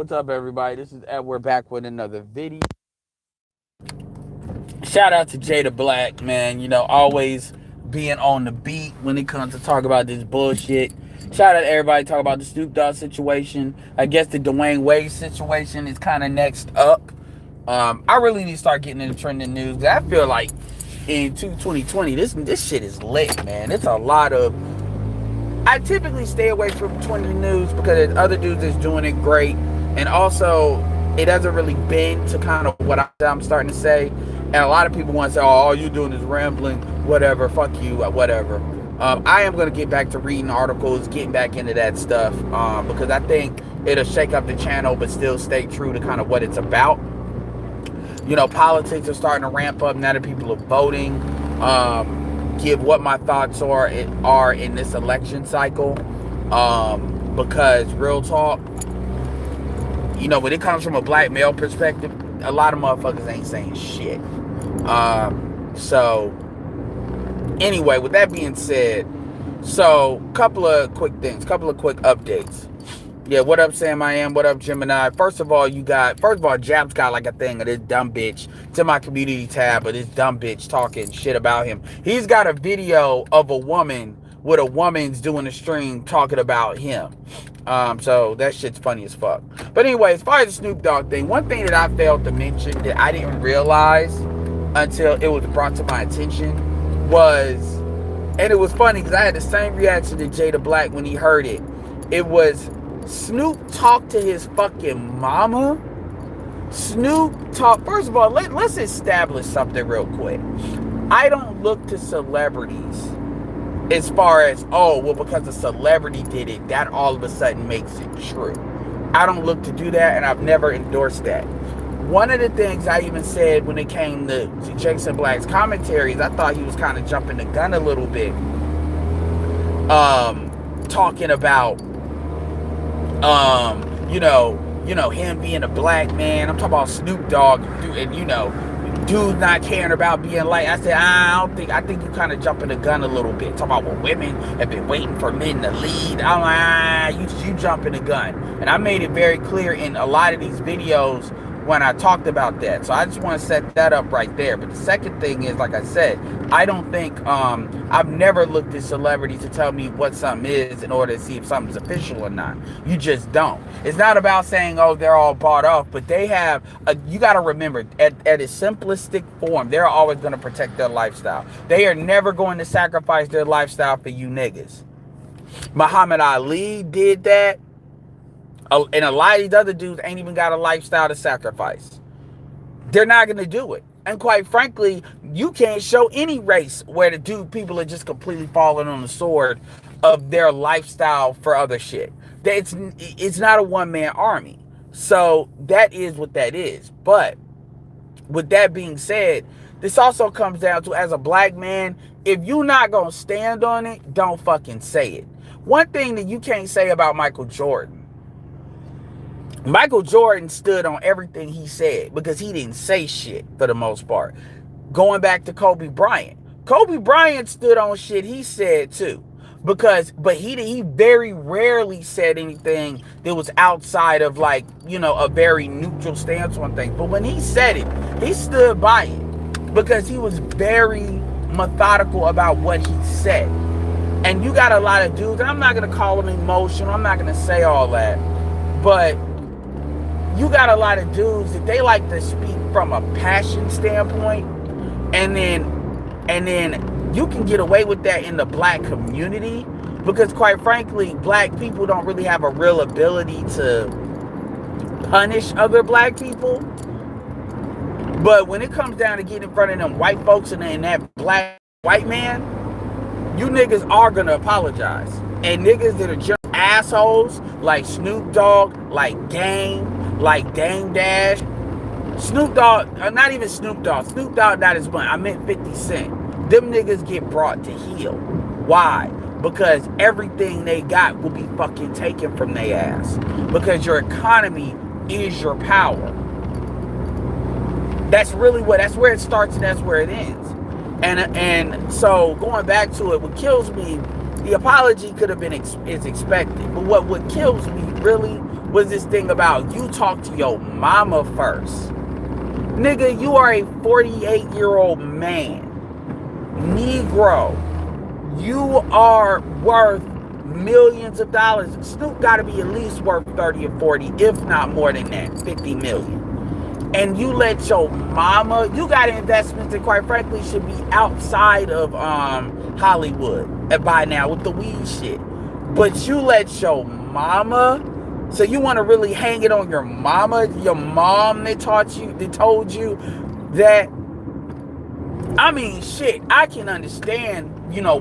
What's up, everybody? This is Edward back with another video. Shout out to Jada Black, man. Always being on the beat when it comes to talk about this bullshit. Shout out to everybody talk about the Snoop Dogg situation. I guess the Dwayne Wade situation is kind of next up. I really need to start getting into trending news. I feel like in 2020, this shit is lit, man. It's a lot of. I typically stay away from trending news because there's other dudes that's doing it great, and also it doesn't really bend to kind of what I'm starting to say. And a lot of people want to say, "Oh, all you doing is rambling, whatever. Fuck you, whatever." I am going to get back to reading articles, getting back into that stuff, because I think it'll shake up the channel, but still stay true to kind of what it's about. Politics are starting to ramp up now that people are voting. Give what my thoughts are in this election cycle, because real talk, when it comes from a black male perspective, a lot of motherfuckers ain't saying shit. So anyway, with that being said, so couple of quick updates. Yeah, what up, Sam I Am? What up, Gemini? First of all, Jap's got like a thing of this dumb bitch. It's in my community tab, but this dumb bitch talking shit about him. He's got a video of a woman with a woman's doing a stream talking about him. So that shit's funny as fuck. But anyway, as far as the Snoop Dogg thing, one thing that I failed to mention that I didn't realize until it was brought to my attention was, and it was funny because I had the same reaction to Jada Black when he heard it. It was Snoop talked to his fucking mama. First of all, let's establish something real quick. I don't look to celebrities as far as, because a celebrity did it, that all of a sudden makes it true. I don't look to do that, and I've never endorsed that. One of the things I even said when it came to Jason Black's commentaries, I thought he was kind of jumping the gun a little bit. Talking about him being a black man. I'm talking about Snoop Dogg, and dude not caring about being like. I said, I think you kind of jumping the gun a little bit. Talking about women have been waiting for men to lead. I'm like, you jumping the gun. And I made it very clear in a lot of these videos when I talked about that. So I just want to set that up right there. But the second thing is, like I said, I don't think, I've never looked at celebrities to tell me what something is in order to see if something's official or not. You just don't. It's not about saying, they're all bought off, but they have, you got to remember, at a simplistic form, they're always going to protect their lifestyle. They are never going to sacrifice their lifestyle for you niggas. Muhammad Ali did that. And a lot of these other dudes ain't even got a lifestyle to sacrifice. They're not going to do it. And quite frankly, you can't show any race where people are just completely falling on the sword of their lifestyle for other shit. It's not a one-man army. So that is what that is. But with that being said, this also comes down to, as a black man, if you're not going to stand on it, don't fucking say it. One thing that you can't say about Michael Jordan stood on everything he said because he didn't say shit for the most part. Going back to Kobe Bryant stood on shit he said too, but he very rarely said anything that was outside of a very neutral stance on things. But when he said it, he stood by it because he was very methodical about what he said. And you got a lot of dudes, and I'm not gonna call them emotional, I'm not gonna say all that, but you got a lot of dudes that they like to speak from a passion standpoint, and then you can get away with that in the black community because, quite frankly, black people don't really have a real ability to punish other black people. But when it comes down to getting in front of them white folks and that black white man, you niggas are gonna apologize. And niggas that are just assholes like Snoop Dogg, like Game, like Dame Dash, Snoop Dogg, not even Snoop Dogg. Snoop Dogg not as much. I meant 50 Cent. Them niggas get brought to heel. Why? Because everything they got will be fucking taken from their ass. Because your economy is your power. That's where it starts and that's where it ends. And so going back to it, what kills me, the apology could have been is expected. But what kills me really was this thing about you talk to your mama first. Nigga, you are a 48-year-old man. Negro. You are worth millions of dollars. Snoop got to be at least worth 30 or 40, if not more than that, 50 million. And you let your mama, you got investments that quite frankly should be outside of Hollywood by now with the weed shit. But you let your mama, so you want to really hang it on your mama, your mom that told you that. I mean, shit, I can understand,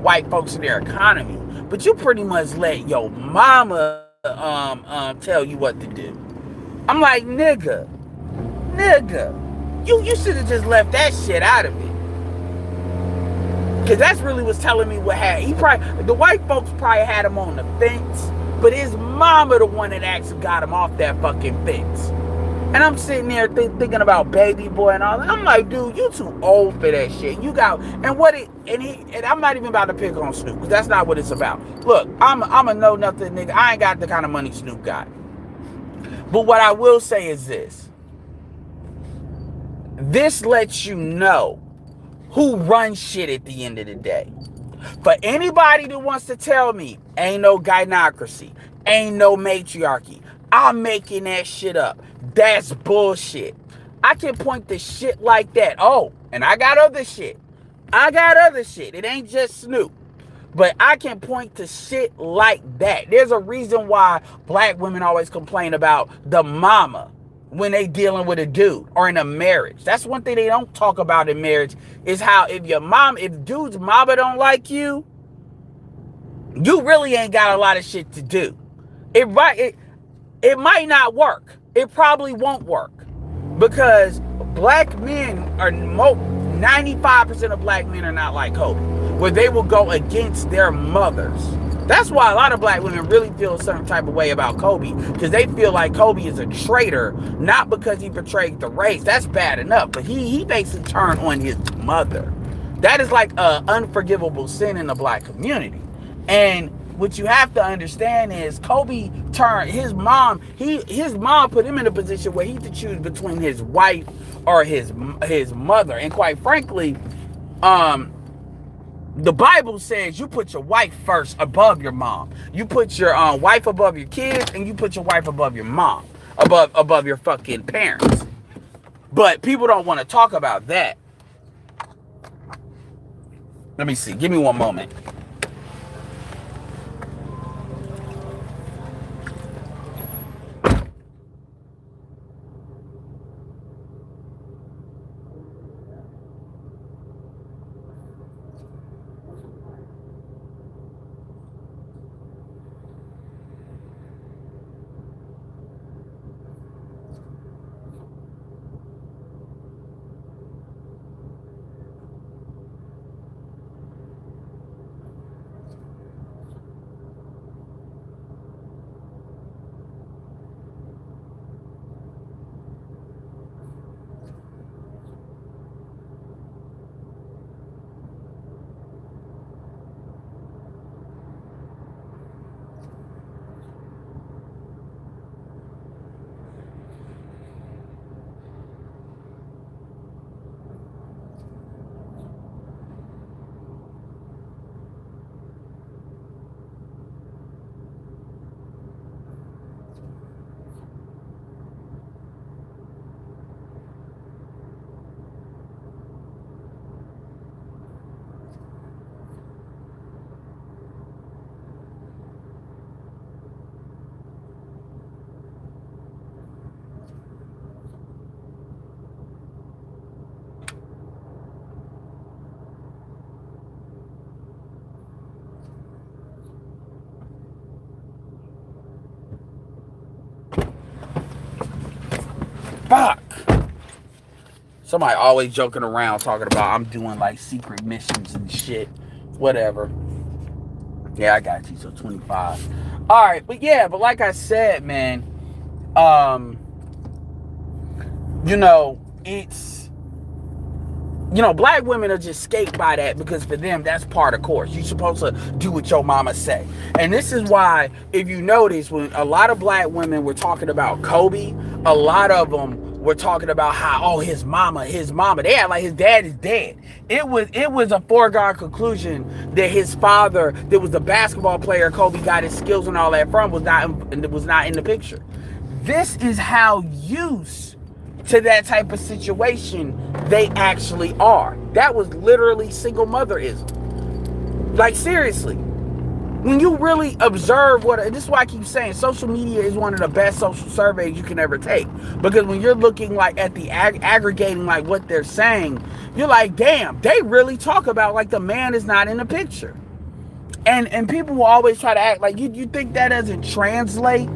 white folks in their economy, but you pretty much let your mama tell you what to do. I'm like, nigga, you should have just left that shit out of it. Because that's really what's telling me what happened. The white folks probably had him on the fence, but his mama the one that actually got him off that fucking fence. And I'm sitting there thinking about Baby Boy and all that. I'm like, dude, you too old for that shit. You got, and I'm not even about to pick on Snoop, because that's not what it's about. Look, I'm a know-nothing nigga. I ain't got the kind of money Snoop got. But what I will say is this. This lets you know who runs shit at the end of the day. For anybody that wants to tell me ain't no gynocracy, ain't no matriarchy, I'm making that shit up. That's bullshit. I can point to shit like that. Oh, and I got other shit. It ain't just Snoop. But I can point to shit like that. There's a reason why black women always complain about the mama when they dealing with a dude or in a marriage. That's one thing they don't talk about in marriage, is how if dude's mama don't like you, you really ain't got a lot of shit to do. It might not work. It probably won't work, because black men are 95% of black men are not like Kobe, where they will go against their mothers. That's why a lot of black women really feel a certain type of way about Kobe, because they feel like Kobe is a traitor, not because he betrayed the race. That's bad enough, but he basically turned on his mother. That is like an unforgivable sin in the black community. And what you have to understand is Kobe turned his mom put him in a position where he had to choose between his wife or his mother. And quite frankly, the Bible says you put your wife first above your mom. You put your wife above your kids, and you put your wife above your mom, above your fucking parents. But people don't want to talk about that. Let me see. Give me one moment. Fuck. Somebody always joking around talking about I'm doing like secret missions and shit. Whatever. Yeah, I got you. So 25. All right, but like I said, man, it's You know, black women are just skate by that because for them, that's part of course. You're supposed to do what your mama say. And this is why, if you notice, when a lot of black women were talking about Kobe, a lot of them were talking about how, oh, his mama, they had like his dad is dead. It was a foregone conclusion that his father, that was the basketball player Kobe got his skills and all that from, was not in the picture. This is how used to that type of situation they actually are. That was literally single motherism. Like, seriously, when you really observe this is why I keep saying social media is one of the best social surveys you can ever take, because when you're looking like at the aggregating like what they're saying, you're like, damn, they really talk about like the man is not in the picture. And people will always try to act like you think that doesn't translate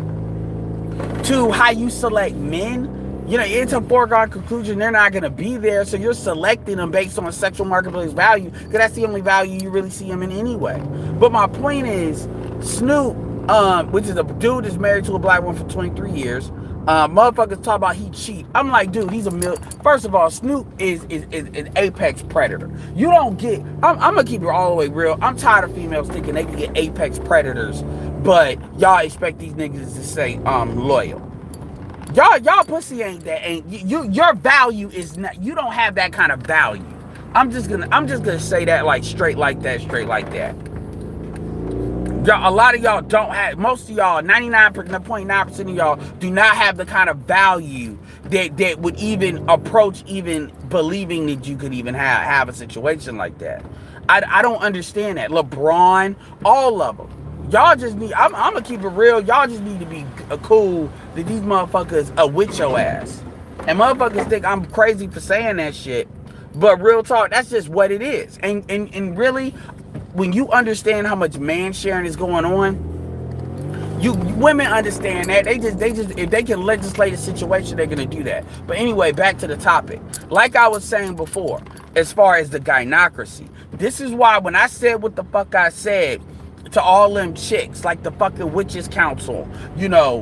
to how you select men. You know, it's a foregone conclusion they're not going to be there, so you're selecting them based on sexual marketplace value, because that's the only value you really see them in anyway. But my point is, Snoop, which is a dude that's married to a black woman for 23 years, motherfuckers talk about he cheat. I'm like, dude, first of all, Snoop is an apex predator. You don't get, I'm going to keep it all the way real. I'm tired of females thinking they can get apex predators, but y'all expect these niggas to say, loyal. Y'all pussy your value is not, you don't have that kind of value. I'm just gonna say that like straight like that. Y'all, a lot of y'all don't have, most of y'all, 99.9% of y'all do not have the kind of value that would even approach even believing that you could even have a situation like that. I don't understand that. LeBron, all of them. Y'all just need, I'm gonna keep it real, y'all just need to be cool that these motherfuckers are with your ass. And motherfuckers think I'm crazy for saying that shit, but real talk, that's just what it is. And really, when you understand how much man sharing is going on, women understand that. They just if they can legislate a situation, they're gonna do that. But anyway, back to the topic. Like I was saying before, as far as the gynocracy, this is why when I said what the fuck I said to all them chicks, like the fucking witches council, you know,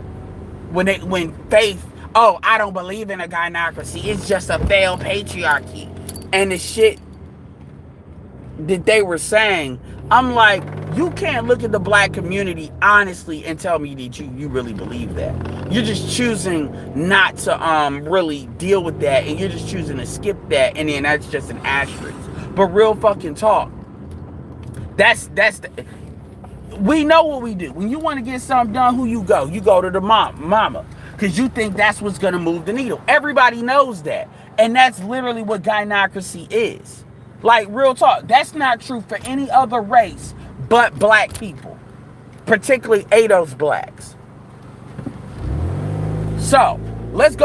when Faith, oh, I don't believe in a gynocracy, it's just a failed patriarchy, and the shit that they were saying, I'm like, you can't look at the black community honestly and tell me that you really believe that. You're just choosing not to really deal with that, and you're just choosing to skip that, and then that's just an asterisk. But real fucking talk, we know what we do. When you want to get something done, who you go? You go to the mama. Because you think that's what's going to move the needle. Everybody knows that. And that's literally what gynocracy is. Like, real talk. That's not true for any other race but black people. Particularly ADOS blacks. So, let's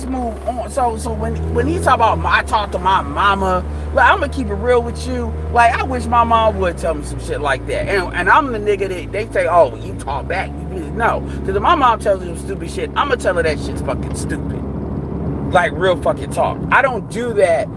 move on. So when he talk about, I talk to my mama, like, I'm gonna keep it real with you. Like, I wish my mom would tell me some shit like that. And I'm the nigga that they say, oh, you talk back. No. Because if my mom tells me some stupid shit, I'm gonna tell her that shit's fucking stupid. Like, real fucking talk. I don't do that,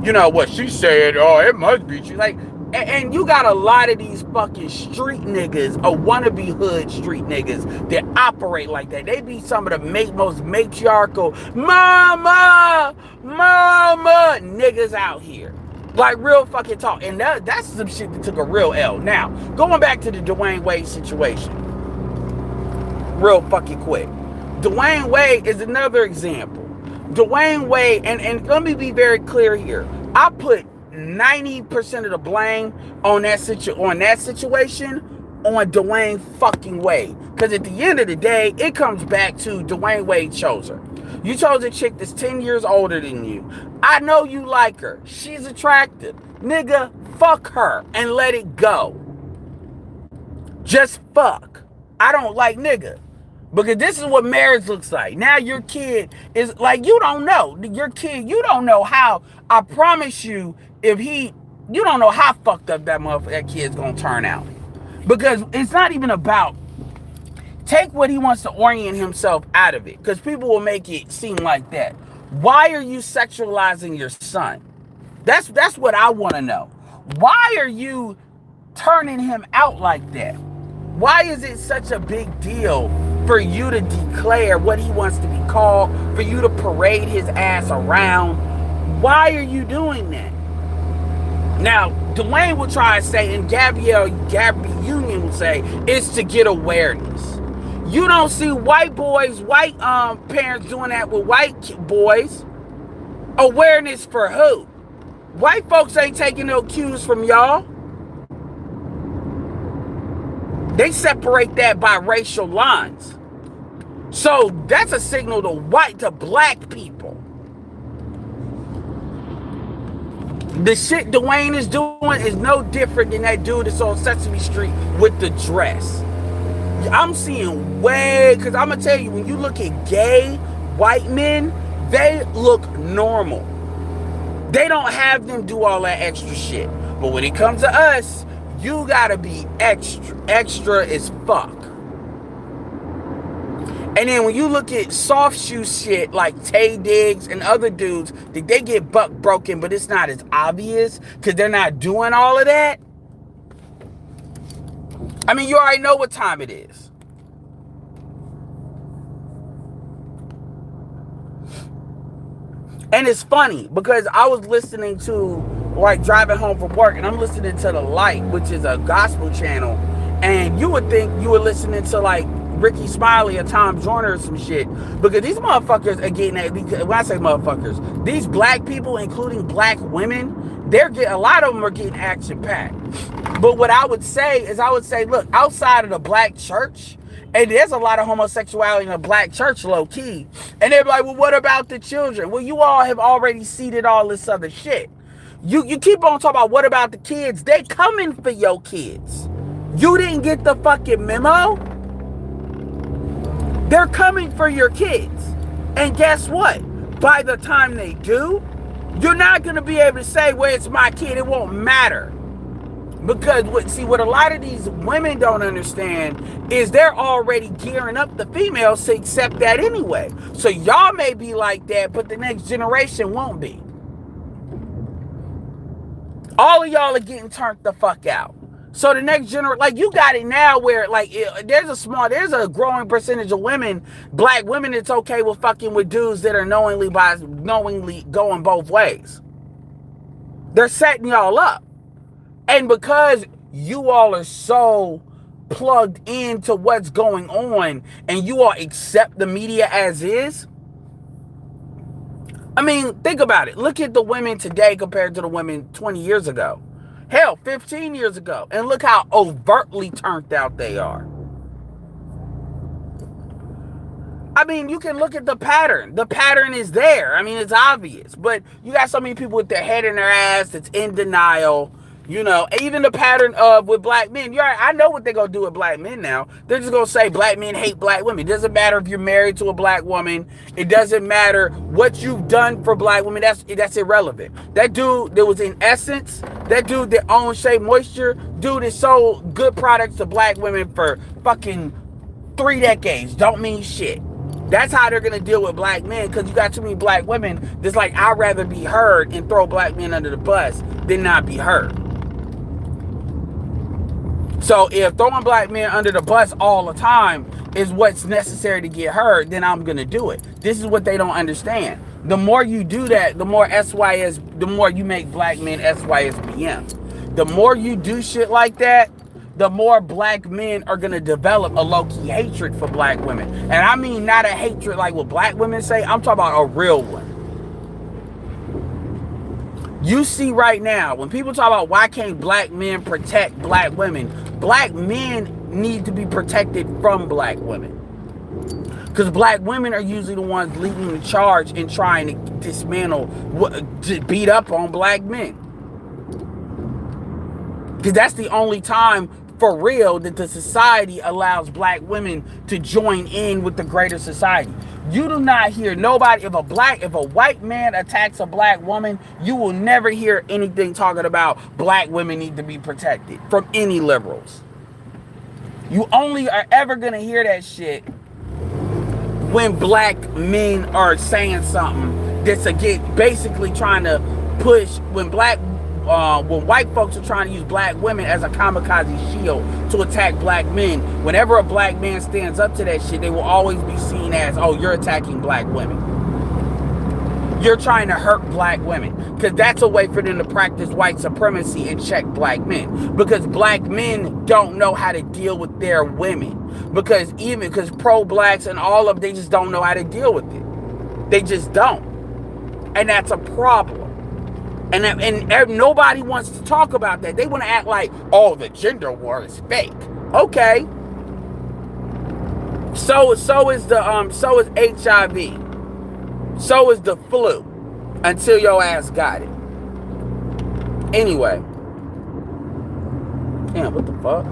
you know, what she said, oh, it must be true. Like, and you got a lot of these fucking street niggas, or wannabe hood street niggas, that operate like that. They be some of the most matriarchal mama niggas out here. Like, real fucking talk. And that's some shit that took a real L. Now, going back to the Dwayne Wade situation. Real fucking quick. Dwayne Wade is another example. Dwayne Wade, and let me be very clear here. I put 90% of the blame on that situation on Dwayne fucking Wade. Because at the end of the day, it comes back to Dwayne Wade chose her. You chose a chick that's 10 years older than you. I know you like her. She's attractive. Nigga, fuck her and let it go. Just fuck. I don't like nigga. Because this is what marriage looks like. Now your kid is like, you don't know. Your kid, you don't know how. I promise you, you don't know how fucked up that kid's gonna turn out. Because it's not even about, take what he wants to orient himself out of it. Because people will make it seem like that. Why are you sexualizing your son? That's what I want to know. Why are you turning him out like that? Why is it such a big deal for you to declare what he wants to be called, for you to parade his ass around? Why are you doing that? Now, Dwayne will try to say, and Gabby Union will say, it's to get awareness. You don't see white boys, white parents doing that with white boys. Awareness for who? White folks ain't taking no cues from y'all. They separate that by racial lines. So that's a signal to black people. The shit Dwayne is doing is no different than that dude that's on Sesame Street with the dress. I'm seeing because I'm going to tell you, when you look at gay white men, they look normal. They don't have them do all that extra shit. But when it comes to us, you got to be extra as fuck. And then when you look at soft shoe shit like Taye Diggs and other dudes, they get buck broken, but it's not as obvious because they're not doing all of that. I mean, you already know what time it is. And it's funny because I was listening to, like, driving home from work, and I'm listening to The Light, which is a gospel channel. And you would think you were listening to, like, Ricky Smiley or Tom Joyner or some shit, because these motherfuckers are getting at, when I say motherfuckers, these black people, including black women, a lot of them are getting action packed. But what I would say is, look, outside of the black church, and there's a lot of homosexuality in the black church, low key, and they're like, well, what about the children? Well, you all have already seeded all this other shit. You keep on talking about what about the kids? They coming for your kids. You didn't get the fucking memo? They're coming for your kids. And guess what? By the time they do, you're not going to be able to say, well, it's my kid. It won't matter. Because what a lot of these women don't understand is they're already gearing up the females to accept that anyway. So y'all may be like that, but the next generation won't be. All of y'all are getting turned the fuck out. So the next generation, like, you got it now where, like, there's a growing percentage of women, black women, that's okay with fucking with dudes that are knowingly going both ways. They're setting y'all up. And because you all are so plugged into what's going on and you all accept the media as is, I mean, think about it. Look at the women today compared to the women 20 years ago. Hell, 15 years ago. And look how overtly turned out they are. I mean, you can look at the pattern. The pattern is there. I mean, it's obvious. But you got so many people with their head in their ass that's in denial. You know, even the pattern of with black men. I know what they're going to do with black men now. They're just going to say black men hate black women. It doesn't matter if you're married to a black woman. It doesn't matter what you've done for black women. That's irrelevant. That dude that was in Essence, that dude that owns Shea Moisture, dude that sold good products to black women for fucking 3 decades. Don't mean shit. That's how they're going to deal with black men, because you got too many black women that's like, I'd rather be heard and throw black men under the bus than not be heard. So if throwing black men under the bus all the time is what's necessary to get heard, then I'm going to do it. This is what they don't understand. The more you do that, the more the more you make black men SYSBM. The more you do shit like that, the more black men are going to develop a low-key hatred for black women. And I mean not a hatred like what black women say. I'm talking about a real one. You see right now, when people talk about why can't black men protect black women need to be protected from black women. Because black women are usually the ones leading the charge in trying to dismantle, to beat up on black men. Because that's the only time for real that the society allows black women to join in with the greater society. You do not hear nobody, if a white man attacks a black woman, you will never hear anything talking about black women need to be protected from any liberals. You only are ever going to hear that shit when black men are saying something that's basically trying to push, when white folks are trying to use black women as a kamikaze shield to attack black men. Whenever a black man stands up to that shit, they will always be seen as, oh, you're attacking black women. you're trying to hurt black women, because that's a way for them to practice white supremacy and check black men, because black men don't know how to deal with their women, because pro-blacks and all of them, they just don't know how to deal with it. They just don't, and that's a problem. And nobody wants to talk about that. They want to act like, oh, the gender war is fake. Okay. So is HIV. So is the flu, until your ass got it. Anyway. Damn, what the fuck?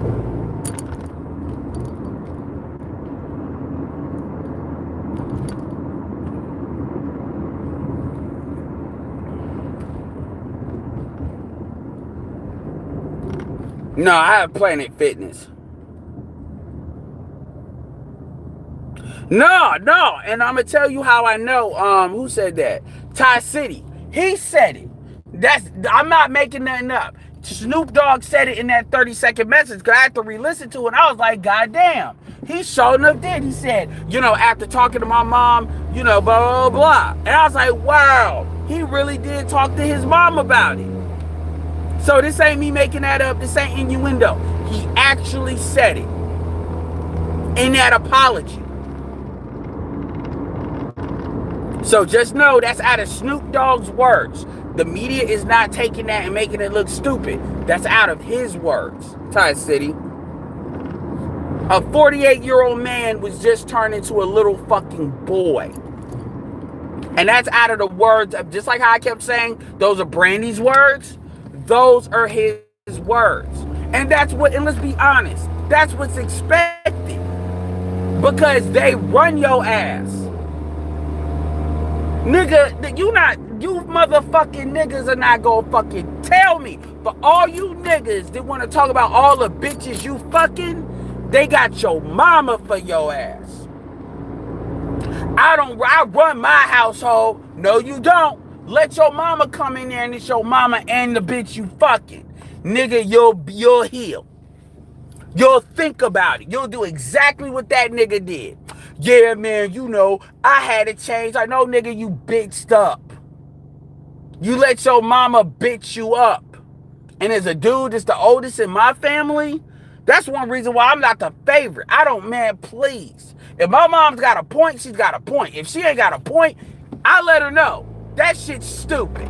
No, I have Planet Fitness. No, and I'm gonna tell you how I know. Who said that? Ty City. He said it. I'm not making nothing up. Snoop Dogg said it in that 30-second message, because I had to re-listen to it, and I was like, God damn. He sure enough did. He said, after talking to my mom, blah, blah, blah. And I was like, wow, he really did talk to his mom about it. So this ain't me making that up. This ain't innuendo. He actually said it in that apology. So just know that's out of Snoop Dogg's words. The media is not taking that and making it look stupid. That's out of his words. Ty City. A 48-year-old man was just turned into a little fucking boy. And that's out of the words of, just like how I kept saying, those are Brandy's words. Those are his words. And let's be honest, that's what's expected. Because they run your ass. Nigga, you motherfucking niggas are not gonna fucking tell me. But all you niggas that want to talk about all the bitches you fucking, they got your mama for your ass. I run my household. No, you don't. Let your mama come in there, and it's your mama and the bitch you fucking. Nigga, you'll heal. You'll think about it. You'll do exactly what that nigga did. Yeah, man, I had to change. I know, nigga, you bitched up. You let your mama bitch you up. And as a dude that's the oldest in my family, that's one reason why I'm not the favorite. Man, please. If my mom's got a point, she's got a point. If she ain't got a point, I let her know. That shit's stupid.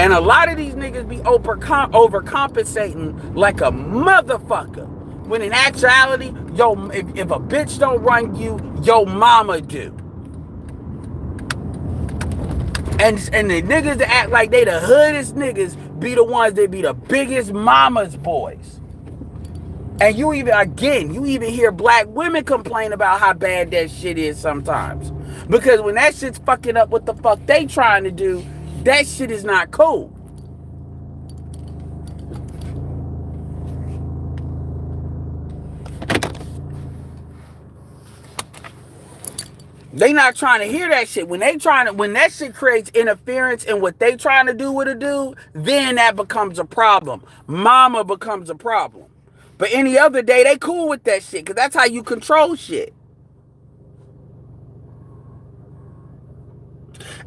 And a lot of these niggas be overcompensating like a motherfucker. When in actuality, if a bitch don't run you, your mama do. And the niggas that act like they the hoodest niggas be the ones that be the biggest mama's boys. And you even hear black women complain about how bad that shit is sometimes. Because when that shit's fucking up what the fuck they trying to do, that shit is not cool. They not trying to hear that shit. When that shit creates interference in what they trying to do with a dude, then that becomes a problem. Mama becomes a problem. But any other day, they cool with that shit, because that's how you control shit.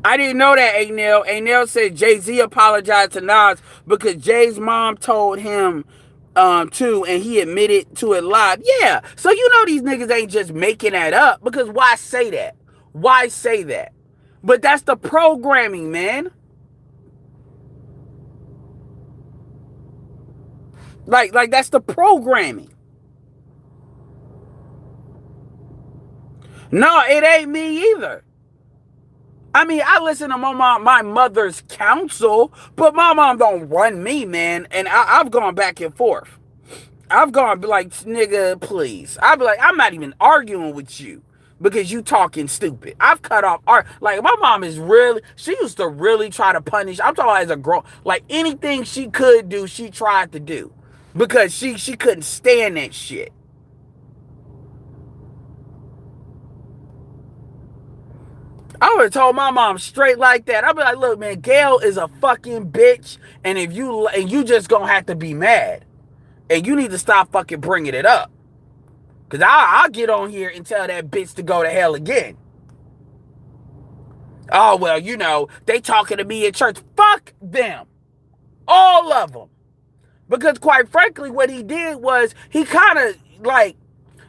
I didn't know that, Anel. Anel said Jay-Z apologized to Nas because Jay's mom told him to, and he admitted to it live. Yeah, so these niggas ain't just making that up, because why say that? Why say that? But that's the programming, man. Like that's the programming. No, it ain't me either. I mean, I listen to my mother's counsel, but my mom don't run me, man. And I've gone back and forth. I've gone like, nigga, please. I'll be like, I'm not even arguing with you because you talking stupid. I've cut off like, my mom she used to really try to punish. I'm talking about as a girl, like anything she could do, she tried to do because she couldn't stand that shit. I would have told my mom straight like that. I'd be like, look, man, Gail is a fucking bitch. And you just gonna have to be mad. And you need to stop fucking bringing it up. Because I'll get on here and tell that bitch to go to hell again. Oh, well, you know, they talking to me at church. Fuck them. All of them. Because quite frankly, what he did was he kind of like,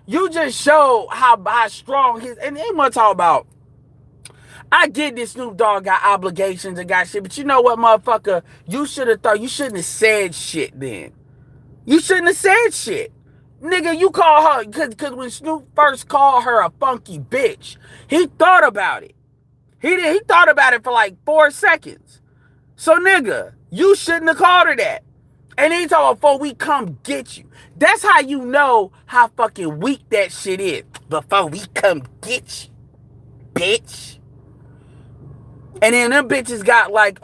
you just show how strong his, and they want to talk about, I get this Snoop Dogg got obligations and got shit, but you know what, motherfucker? You shouldn't have said shit then. You shouldn't have said shit. Nigga, you call her, because when Snoop first called her a funky bitch, he thought about it. He thought about it for like 4 seconds. So, nigga, you shouldn't have called her that. And he told her, before we come get you. That's how you know how fucking weak that shit is. Before we come get you, bitch. And then them bitches got like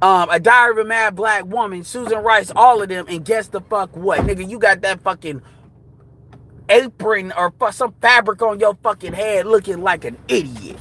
A Diary of a Mad Black Woman, Susan Rice, all of them, and guess the fuck what? Nigga, you got that fucking apron or some fabric on your fucking head looking like an idiot.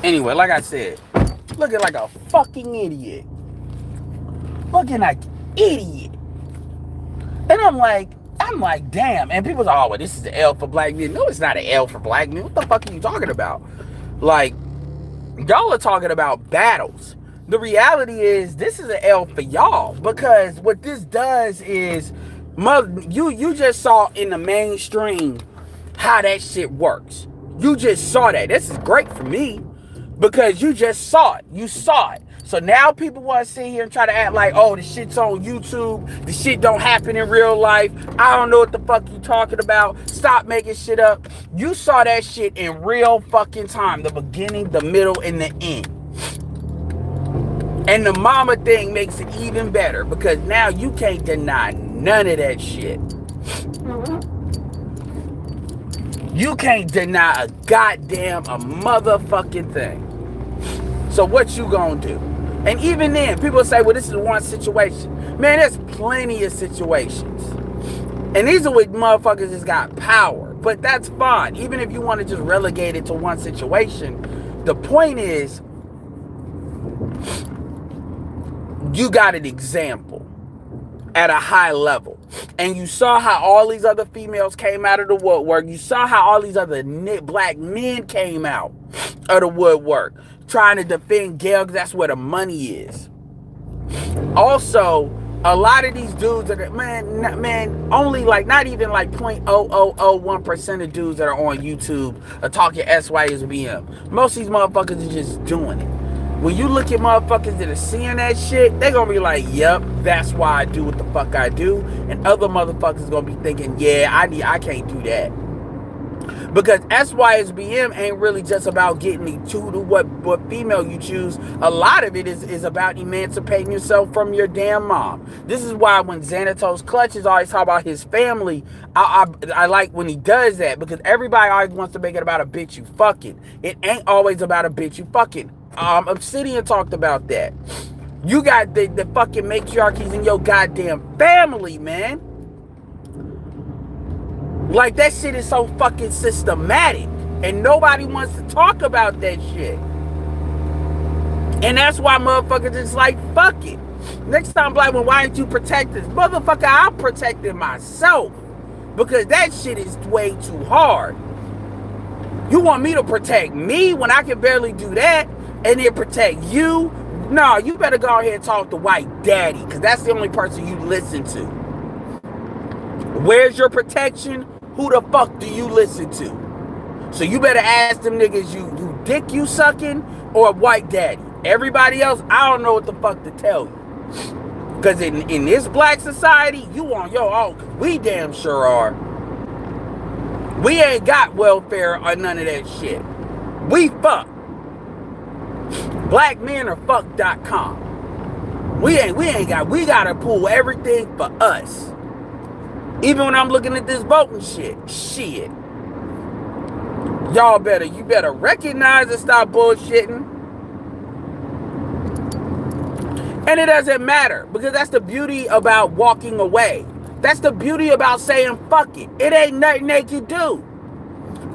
Anyway, like I said, looking like a fucking idiot. Looking like idiot. And I'm like, damn. And people say, oh, well, this is the L for black men. No, it's not an L for black men. What the fuck are you talking about? Like, y'all are talking about battles. The reality is, this is an L for y'all. Because what this does is, you just saw in the mainstream how that shit works. You just saw that. This is great for me. Because you just saw it. You saw it. So now people want to sit here and try to act like, oh, the shit's on YouTube. The shit don't happen in real life. I don't know what the fuck you talking about. Stop making shit up. You saw that shit in real fucking time. The beginning, the middle, and the end. And the mama thing makes it even better. Because now you can't deny none of that shit. You can't deny a motherfucking thing. So what you gonna do? And even then, people say, well, this is one situation. Man, there's plenty of situations. And these are with motherfuckers that's got power. But that's fine. Even if you want to just relegate it to one situation, the point is, you got an example at a high level. And you saw how all these other females came out of the woodwork. You saw how all these other black men came out of the woodwork trying to defend Gayle, because that's where the money is. Also, a lot of these dudes that are, man, only like, not even like 0.0001% of dudes that are on YouTube are talking SYSBM. Most of these motherfuckers are just doing it. When you look at motherfuckers that are seeing that shit, they gonna be like, yep, that's why I do what the fuck I do. And other motherfuckers gonna be thinking, yeah, I can't do that. Because SYSBM ain't really just about getting me to what female you choose. A lot of it is about emancipating yourself from your damn mom. This is why when Xanatos Clutches always talk about his family, I like when he does that, because everybody always wants to make it about a bitch you fucking. It ain't always about a bitch you fucking. Obsidian talked about that. You got the fucking matriarchies in your goddamn family, man. Like, that shit is so fucking systematic. And nobody wants to talk about that shit. And that's why motherfuckers just like, fuck it. Next time, like, well, why ain't you protect this? Motherfucker, I'm protecting myself. Because that shit is way too hard. You want me to protect me when I can barely do that? And then protect you? No, you better go ahead and talk to White Daddy. Because that's the only person you listen to. Where's your protection? Who the fuck do you listen to? So you better ask them niggas you dick you sucking or White Daddy. Everybody else, I don't know what the fuck to tell you. Because in this black society, you on your own. We damn sure are. We ain't got welfare or none of that shit. We fuck. Blackmenarfuck.com. We gotta pull everything for us. Even when I'm looking at this voting shit. You better recognize and stop bullshitting. And it doesn't matter, because that's the beauty about walking away. That's the beauty about saying fuck it. It ain't nothing they can do.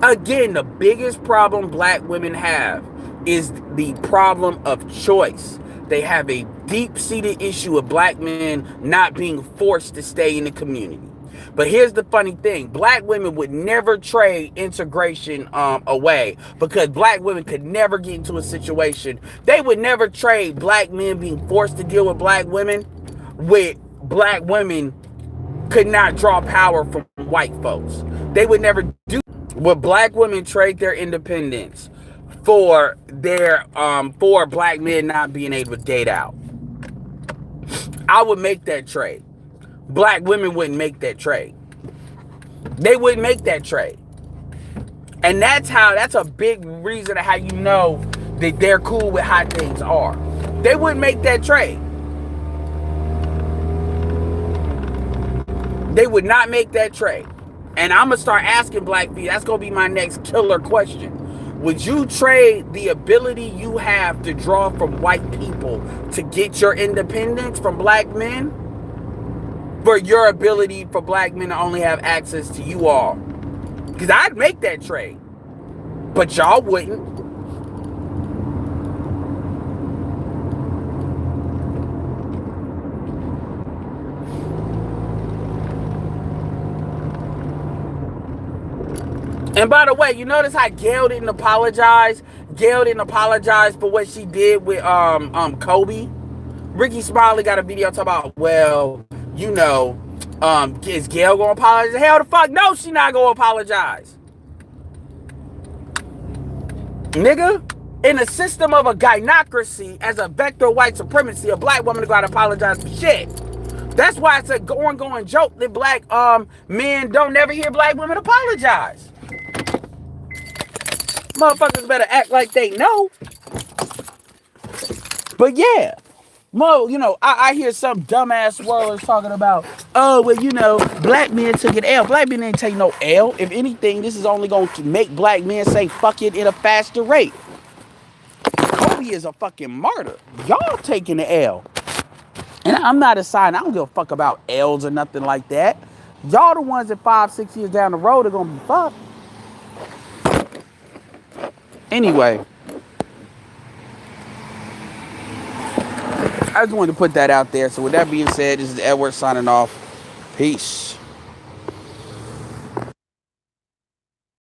Again, the biggest problem black women have is the problem of choice. They have a deep-seated issue of black men not being forced to stay in the community. But here's the funny thing. Black women would never trade integration away, because black women could never get into a situation. They would never trade black men being forced to deal with black women with black women could not draw power from white folks. They would never do. Would black women trade their independence for black men not being able to date out? I would make that trade. Black women wouldn't make that trade. They wouldn't make that trade. And that's a big reason of how you know that they're cool with how things are. They wouldn't make that trade. They would not make that trade. And I'm going to start asking black people, that's going to be my next killer question. Would you trade the ability you have to draw from white people to get your independence from black men for your ability for black men to only have access to you all? Because I'd make that trade. But y'all wouldn't. And by the way, you notice how Gayle didn't apologize? Gayle didn't apologize for what she did with Kobe. Ricky Smiley got a video talking about, well, you know, is Gayle gonna apologize? Hell the fuck no, she not gonna apologize. Nigga, in a system of a gynocracy, as a vector of white supremacy, a black woman gotta apologize for shit. That's why it's a ongoing joke that black men don't never hear black women apologize. Motherfuckers better act like they know. But yeah, you know, I hear some dumbass swirlers talking about, oh, well, you know, black men took an L. Black men ain't take no L. If anything, this is only going to make black men say fuck it at a faster rate. Kobe is a fucking martyr. Y'all taking the L. And I'm not a sign. I don't give a fuck about L's or nothing like that. Y'all the ones that 5-6 years down the road are going to be fucked. Anyway, I just wanted to put that out there. So with that being said, this is Edward signing off. Peace.